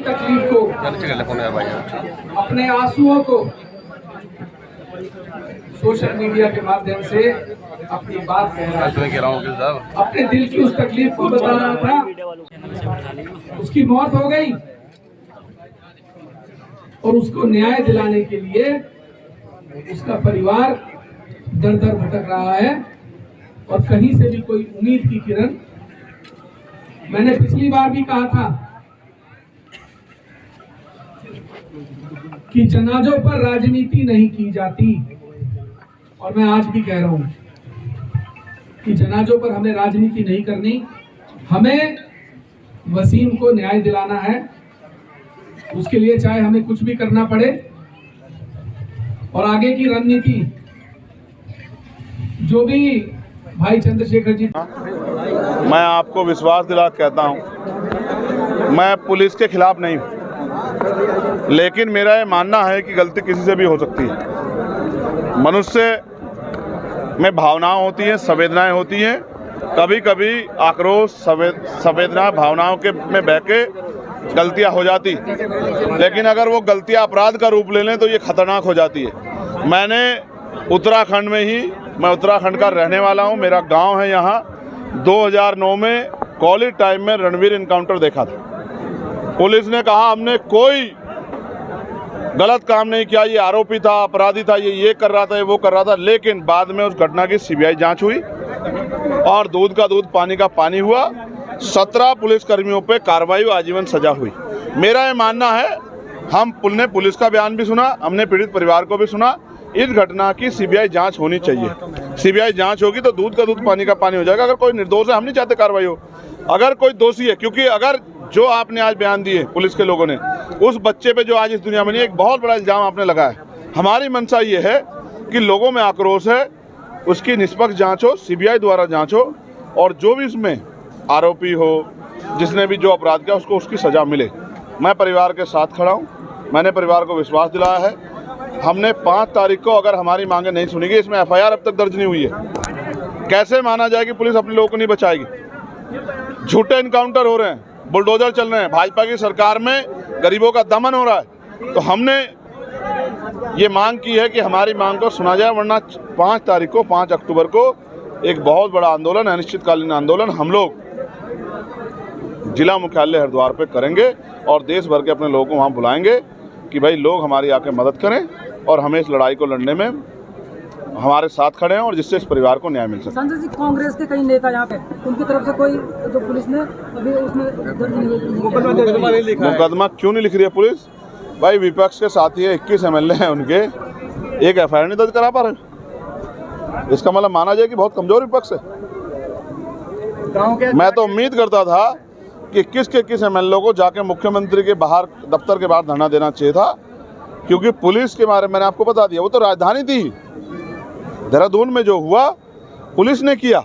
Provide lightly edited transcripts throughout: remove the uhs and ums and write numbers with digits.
तकलीफ को, अपने आंसुओं को सोशल मीडिया के माध्यम से अपनी बात कह रहा था, अपने दिल की उस तकलीफ को बता रहा था। उसकी मौत हो गई और उसको न्याय दिलाने के लिए उसका परिवार दर दर भटक रहा है और कहीं से भी कोई उम्मीद की किरण। मैंने पिछली बार भी कहा था कि जनाजों पर राजनीति नहीं की जाती, और मैं आज भी कह रहा हूं कि जनाजों पर हमें राजनीति नहीं करनी। हमें वसीम को न्याय दिलाना है, उसके लिए चाहे हमें कुछ भी करना पड़े। और आगे की रणनीति जो भी भाई चंद्रशेखर जी, मैं आपको विश्वास दिला कहता हूं, मैं पुलिस के खिलाफ नहीं हूं, लेकिन मेरा ये मानना है कि गलती किसी से भी हो सकती है। मनुष्य में भावनाएं होती हैं, संवेदनाएं होती हैं। कभी कभी आक्रोश, संवेदना, भावनाओं के में बह के गलतियां हो जाती, लेकिन अगर वो गलतियां अपराध का रूप ले लें तो ये खतरनाक हो जाती है। मैंने उत्तराखंड में ही, मैं उत्तराखंड का रहने वाला हूं, मेरा गांव है यहाँ। 2009 में कॉलेज टाइम में रणवीर इनकाउंटर देखा था। पुलिस ने कहा हमने कोई गलत काम नहीं किया, ये आरोपी था, अपराधी था, ये कर रहा था, ये वो कर रहा था। लेकिन बाद में उस घटना की सीबीआई जांच हुई और दूध का दूध पानी का पानी हुआ। 17 पुलिसकर्मियों पे कार्रवाई व आजीवन सजा हुई। मेरा ये मानना है, हमने पुलिस का बयान भी सुना, हमने पीड़ित परिवार को भी सुना, इस घटना की सीबीआई जांच होनी चाहिए। सीबीआई जांच होगी तो दूध का दूध पानी का पानी हो जाएगा। अगर कोई निर्दोष है, हम नहीं चाहते कार्रवाई हो। अगर कोई दोषी है, क्योंकि अगर जो आपने आज बयान दिए पुलिस के लोगों ने, उस बच्चे पे जो आज इस दुनिया में नहीं, एक बहुत बड़ा इल्जाम आपने लगाया। हमारी मंशा ये है कि लोगों में आक्रोश है, उसकी निष्पक्ष जांच हो, सीबीआई द्वारा जांच हो, और जो भी इसमें आरोपी हो, जिसने भी जो अपराध किया, उसको उसकी सजा मिले। मैं परिवार के साथ खड़ा हूँ। मैंने परिवार को विश्वास दिलाया है। हमने 5 तारीख को अगर हमारी मांगे नहीं सुनी गई, इसमें एफआईआर अब तक दर्ज नहीं हुई है। कैसे माना जाए कि पुलिस अपने लोगों को नहीं बचाएगी? झूठे इनकाउंटर हो रहे हैं, बुलडोजर चल रहे हैं, भाजपा की सरकार में गरीबों का दमन हो रहा है। तो हमने ये मांग की है कि हमारी मांग को सुना जाए, वरना 5 तारीख को, 5 अक्टूबर को एक बहुत बड़ा आंदोलन, अनिश्चितकालीन आंदोलन हम लोग जिला मुख्यालय हरिद्वार पे करेंगे और देश भर के अपने लोगों को वहाँ बुलाएंगे कि भाई लोग हमारी आके मदद करें और हमें इस लड़ाई को लड़ने में हमारे साथ खड़े हैं, और जिससे इस परिवार को न्याय मिल सके। संजय जी, कांग्रेस के कई नेता यहाँ पे, उनकी तरफ से कोई जो पुलिस ने अभी उसमें मुकदमा क्यों नहीं लिख रही है पुलिस? भाई विपक्ष के साथी है, 21 एमएलए हैं उनके, एक एफआईआर नहीं दर्ज करा पा रहे। इसका मतलब माना जाए कि बहुत कमजोर विपक्ष है। मैं तो उम्मीद करता था कि 21 के 21 एमएलए को जाके मुख्यमंत्री के बाहर, दफ्तर के बाहर धरना देना चाहिए था, क्योंकि पुलिस के बारे में मैंने आपको बता दिया, वो तो राजधानी थी। देहरादून में जो हुआ पुलिस ने किया,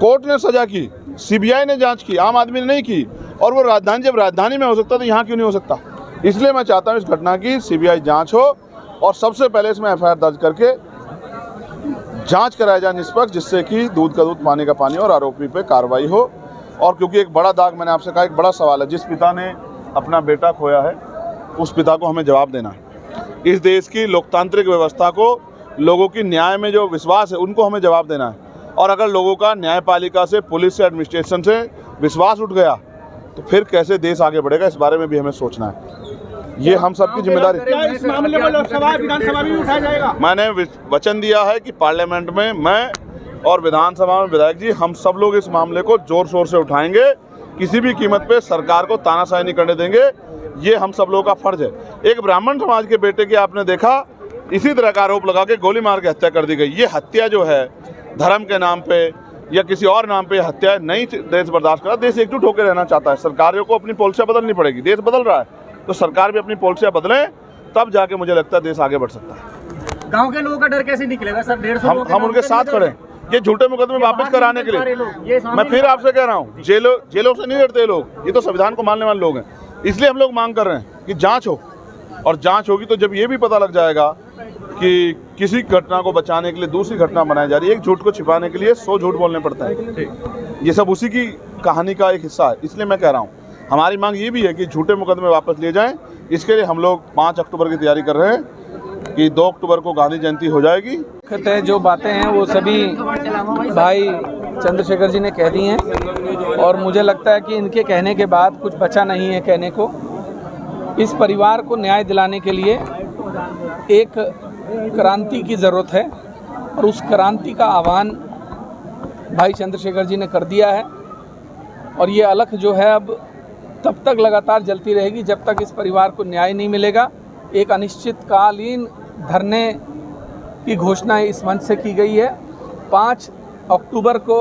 कोर्ट ने सजा की, सीबीआई ने जांच की, आम आदमी ने नहीं की। और वो राजधानी, जब राजधानी में हो सकता तो यहाँ क्यों नहीं हो सकता? इसलिए मैं चाहता हूँ इस घटना की सीबीआई जांच हो और सबसे पहले इसमें एफआईआर दर्ज करके जांच कराया जाए निष्पक्ष, जिससे कि दूध का दूध पानी का पानी और आरोपी पे कार्रवाई हो। और क्योंकि एक बड़ा दाग, मैंने आपसे कहा, एक बड़ा सवाल है, जिस पिता ने अपना बेटा खोया है उस पिता को हमें जवाब देना है। इस देश की लोकतांत्रिक व्यवस्था को, लोगों की न्याय में जो विश्वास है, उनको हमें जवाब देना है। और अगर लोगों का न्यायपालिका से, पुलिस से, एडमिनिस्ट्रेशन से विश्वास उठ गया तो फिर कैसे देश आगे बढ़ेगा, इस बारे में भी हमें सोचना है। ये हम सबकी जिम्मेदारी। इस मामले में लोकसभा, विधानसभा भी उठाया जाएगा। मैंने वचन दिया है कि पार्लियामेंट में मैं और विधानसभा में विधायक जी, हम सब लोग इस मामले को जोर शोर से उठाएंगे। किसी भी कीमत पे सरकार को तानाशाही नहीं करने देंगे, ये हम सब लोगों का फर्ज है। एक ब्राह्मण समाज के बेटे की आपने देखा, इसी तरह का आरोप लगा के गोली मार के हत्या कर दी गई। ये हत्या जो है धर्म के नाम पे या किसी और नाम पे हत्या नहीं देश बर्दाश्त करा। देश एकजुट होकर रहना चाहता है। सरकारों को अपनी पॉलिसियाँ बदलनी पड़ेगी। देश बदल रहा है तो सरकार भी अपनी पॉलिसियाँ बदलें, तब जाके मुझे लगता है देश आगे बढ़ सकता है। गांव के लोगों का डर कैसे निकलेगा सर? 150 हम उनके साथ खड़े हैं। ये झूठे मुकदमे वापस कराने के लिए मैं फिर आपसे कह रहा हूँ, जेलों से नहीं डरते ये लोग, ये तो संविधान को मानने वाले लोग हैं। इसलिए हम लोग मांग कर रहे हैं कि जांच हो, और जांच होगी तो जब ये भी पता लग जाएगा कि किसी घटना को बचाने के लिए दूसरी घटना बनाई जा रही है, एक झूठ को छिपाने के लिए 100 झूठ बोलने पड़ता है। ये सब उसी की कहानी का एक हिस्सा है। इसलिए मैं कह रहा हूँ हमारी मांग ये भी है कि झूठे मुकदमे वापस लिए जाएं। इसके लिए हम लोग 5 अक्टूबर की तैयारी कर रहे हैं कि 2 अक्टूबर को गांधी जयंती हो जाएगी। जो बातें हैं वो सभी भाई चंद्रशेखर जी ने कह दी हैं और मुझे लगता है कि इनके कहने के बाद कुछ बचा नहीं है कहने को। इस परिवार को न्याय दिलाने के लिए एक क्रांति की ज़रूरत है और उस क्रांति का आह्वान भाई चंद्रशेखर जी ने कर दिया है और ये अलख जो है अब तब तक लगातार जलती रहेगी जब तक इस परिवार को न्याय नहीं मिलेगा। एक अनिश्चितकालीन धरने की घोषणा इस मंच से की गई है। 5 अक्टूबर को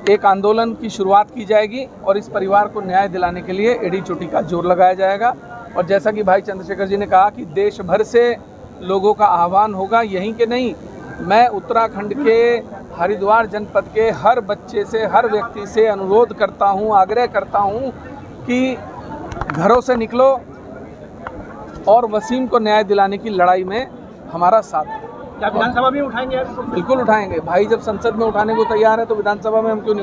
एक आंदोलन की शुरुआत की जाएगी और इस परिवार को न्याय दिलाने के लिए एड़ी चोटी का जोर लगाया जाएगा। और जैसा कि भाई चंद्रशेखर जी ने कहा कि देश भर से लोगों का आह्वान होगा, यहीं के नहीं, मैं उत्तराखंड के हरिद्वार जनपद के हर बच्चे से, हर व्यक्ति से अनुरोध करता हूं, आग्रह करता हूं कि घरों से निकलो और वसीम को न्याय दिलाने की लड़ाई में हमारा साथ दें। क्या विधानसभा में उठाएंगे? बिल्कुल उठाएंगे। भाई जब संसद में उठाने को तैयार है तो विधानसभा में हम क्यों नहीं